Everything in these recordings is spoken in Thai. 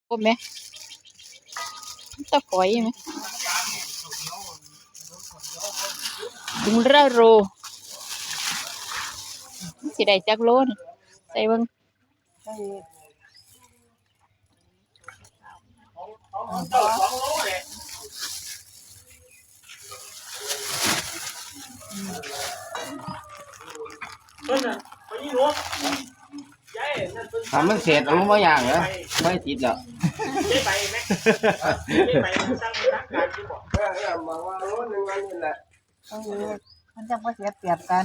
ครบไหมตะฝอยไหมถุงละโลสิได้จักโลนใส่เบิ่งทำมันเสร็จเอาลงมาอย่างเหรอไม่ติดหรอกไม่ไปไหมไม่ไปสร้างการที่บอกมาว่ารู้หนึ่งวันนี่แหละมันจะมาเสียเปรียบกัน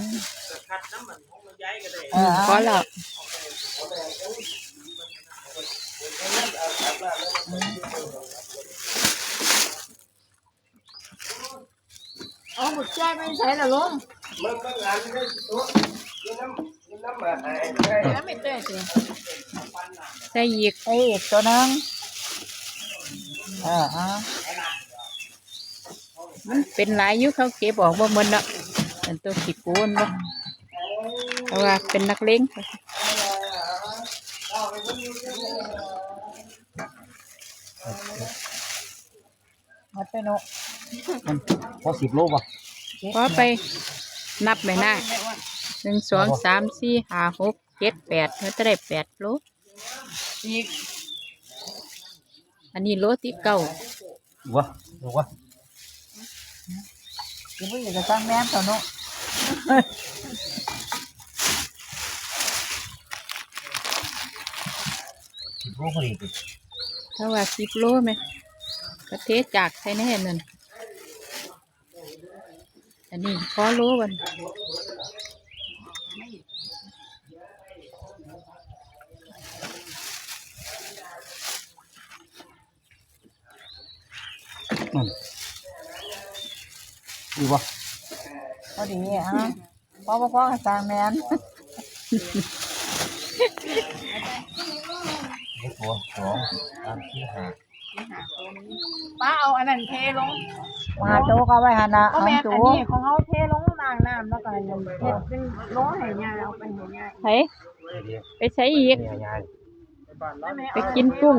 พอแล้วเอาหมดแจ้ไม่ใช่หรอลุงมันงานได้ตัวน้ำมาให้แล้วไม่เต้สิใส่อีกตัวนึงมันเป็นหลายอยู่เขาเก็บออกบ่หมดเนาะเป็นตัวขี้โกนบ่เพราะว่าเป็นนักเลงมัดไปโน่พอ10 โลป่ะพอไปนับไปหน้า1 2 3 4 5 6 7 8เขาจะได้8 โลอีกอันนี้โลที่9วะวะยังไม่อยากจะสร้างแม่ตัวโน่10 โลพอดีถ้าว่า10 โลไหมก็เทจากใส่แน่นั่นอันนี้พอโลวันดีป่ะพอดีพ่อสร้างแม่ตัว2 3 4 5ป้าเอาอันนั้นเทลงมาโจก็ไว้หันนะเอาแม่อันนี้ของเขาเทลงล้างน้ำแล้วก็เฮ็ดเป็นโลให้ยายเอาไปให้ยายไปใช้อีกไปกินกุ้ง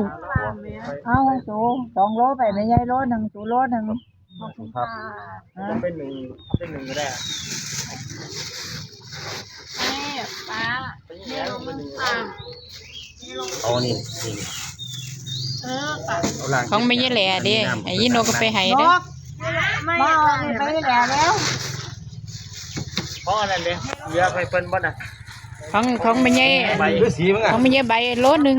เอาโจ2 โลไปไม่ใช่โล1โล1ครับเป็นหนึ่งก็ได้ป้าเทลงเอานี่ของไม่ยี่แหล่เด้ไอ้ยี่โนก็ไปให้เด้ไม่ไปแหล่แล้วเพราะอะไรเนี่ยเยอะไปเป็นบ้านอ่ะของไม่ยี่ของไม่ยี่ใบโลนึง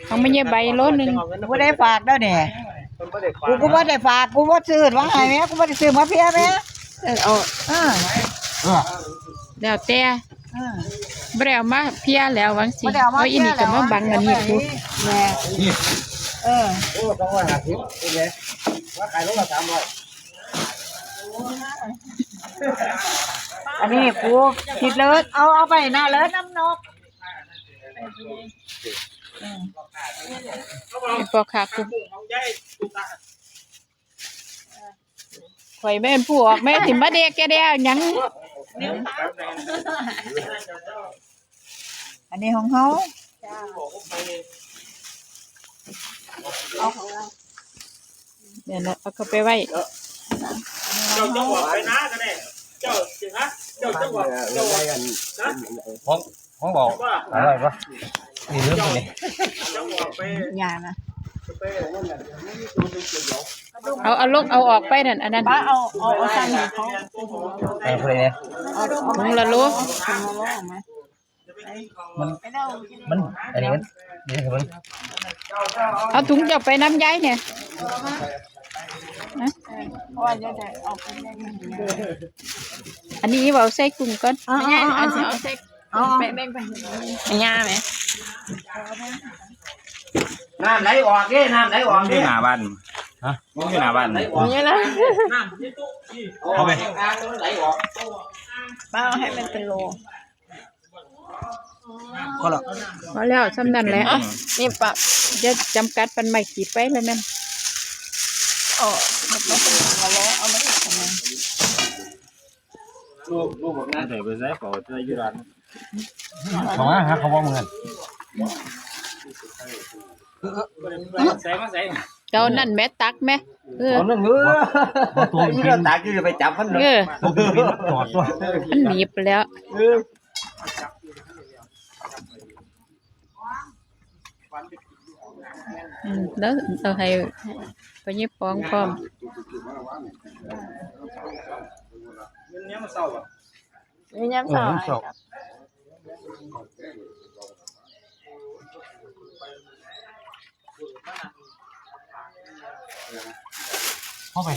ของไม่ยี่ใบโลนึงกูได้ฝากแล้วเนี่ยกูว่าได้ฝากกูว่าซื้อว่าไงแม่กูว่าได้ซื้อมาเพียแม่แล้วแต่บ่ได้เอามาเพียแล้ววังสิเอาอีนี่ก็มาบังอันนี้กูแม่ต้องว่า50เป็นไงว่าขายโลละ300อันนี้กูคิดเลิศเอาไปหน้าเลิศน้ำนกพอค่ะกูข่อยแม่นผู้ออกแม่สิมาเด็กแกเดียวหยังอันนี้ของเขาเดี๋ยวนะเอาเข้าไปไว้เจ้าจังหวะไปนะกันเนี่ยเจ้าจริงฮะเจ้าจังหวะเจ้าห้องบอกอะไรวะนี่เรื่องนี้จังหวะไปยานะเอาลกเอาออกไปนั่นอันนั้นป้าเอาสั่งเขาไอ้คนนี้ถุงละโลมันอันนี้มันนี่คือมันเอาถุงจะไปน้ำย้ายเนี่ยอันนี้เอาใส่กุ้งก่อนอันนี้เอาใส่แบ่งไปให้ย่าไหมน้ำไหลออกดิน้ำไหลออกดิหน้าบ้านฮะมึงอยู่หน้าบ้านนี่นะเอาไปป้าเอาให้มันเป็นโลก็หรอพอแล้วสำนันแล้วนี่ป้าจะจำกัดปันใหม่กี่ไปเลยแม่มันเป็นโลเอาไม่ได้ทำไมลูกบอกงานเถอะไปใช้ขอจะยืดรันของฮะเขาบอกเหมือน ใส่มาใส่ เจ้านั่นแม่ตักแม่เอานั่นตัวพี่ตาจะไปจับมันเลยตัวพี่จอดตัว มันหนีบไปแล้วแล้วเอาให้ไปยิบฟองพร้อม เนี่ยมันเศร้าอ่ะ มียามเช้าให้ครับ เข้าไป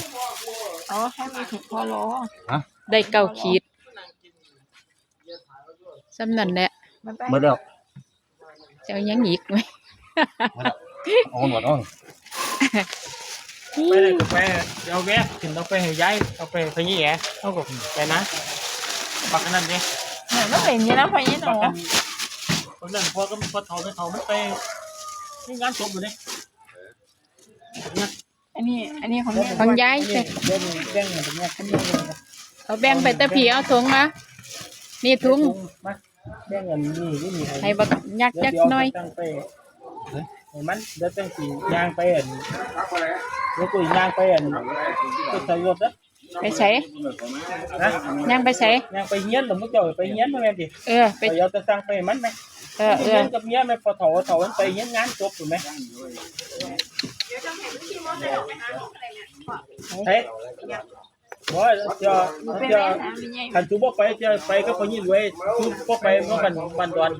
เอาให้มันถึงพอโล ได้9 ขีดสำนั่นแหละ มันไป เมื่อเดียว เจ้ายังอีกไหม เอาหมดเอาไปเลยไปเอาแวะถึงเอาไปให้ย้ายเอาไปพยี่แอะเอากับไปนะปักนั่นดิ มันเป็นอยังนะพ่อยี่หนู คนนั้นพอก็พอเท่าไม่ไปนี่งานจบอยู่ดิ อันนี้ของ ของยายจ้ะ เรื่องเรื่องแบบนี้ขึ้นเลย เอาแบ่งไปตะผีเอาถุงมานี่ถุง มาเรื่องเงินนี่นี่ ให้บักยักยักหน่อย ตั้งไปเห็นมันเดี๋ยวตั้งสียางไปอ่ะแล้วก็ยางไปอ่ะก็ใส่รถนะ ไปใส่ นะ ยังไปใส่ ยางไปเฮี้ยนหรือไม่จ่อยไปเฮี้ยนมาแม่ดิ ไป ไปเอาตะตังไปมันไหม เออ เฮี้ยนกับเฮี้ยนไหมพอเถามันไปเฮี้ยนงานจบถูกไหมเฮ้ยว่าจะขันจูบไปจะไปก็พอยิ่งรวยจูบก็ไปเมื่อวันดอน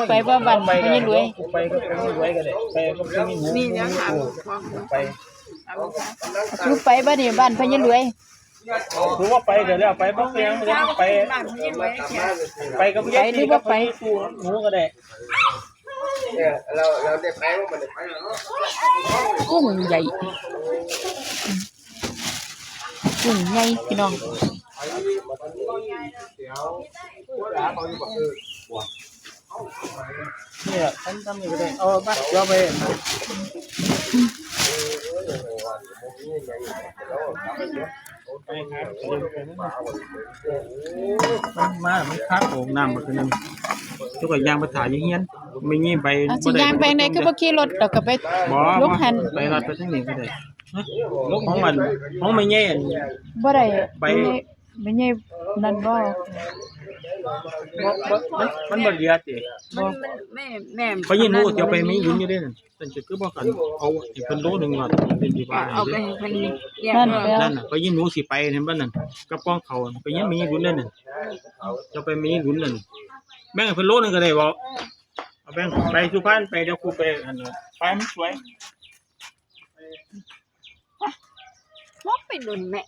ไปบ่บันไปนี่รวย ไปก็พอยิ่งรวยกันเลยไปก็พอยิ่งหนูไป ชูไปบ้านนี่บ้านพญรวย รู้ว่าไปเดี๋ยวแล้วไปบ้างเพียงไม่ได้ไปไปก็ไปหรือว่าไปตัวหนูก็ได้เราได้ไปว่ามันได้ไป กุ้งใหญ่กุ้งใหญ่พี่น้อง เนี่ยฉันทำอยู่ได้เอาไปย่อไปมันคักโอ่งน้ำมันคือนึงทุกอย่างยางมาถ่ายอย่างเงี้ยไม่งี้ไป สิย่างไปไหนคือบ่ขี่รถดอกก็ไปลงหัน ไปรัดไปทั้งนี้ก็ได้ของมันของไม่เงี้ย บ่ได้ไม่ใช่นั่นบ่ มันบ่เรียติ แม่ เพราะยินรู้จะไปไม่ยุ่งอยู่ด้วยนั่นแต่จะคือบ่กันเอาอีกเป็นโลนึงว่าเป็นที่บ้าน เอาไปให้เพิ่นแยก นั่น เนาะ แล้ว นั่นน่ะเพราะยินรู้สิไปเห็นบ่นั่นกับกองเขาไปยินมีรุ่นนั่นน่ะจะไปมีรุ่นนั่นแบ่งให้เพิ่นโลนึงก็ได้บ่เอาแบ่งไปสุพรรณไปเดี๋ยวครูไปอันนั้นไปมันสวย มอกไปดุนแม่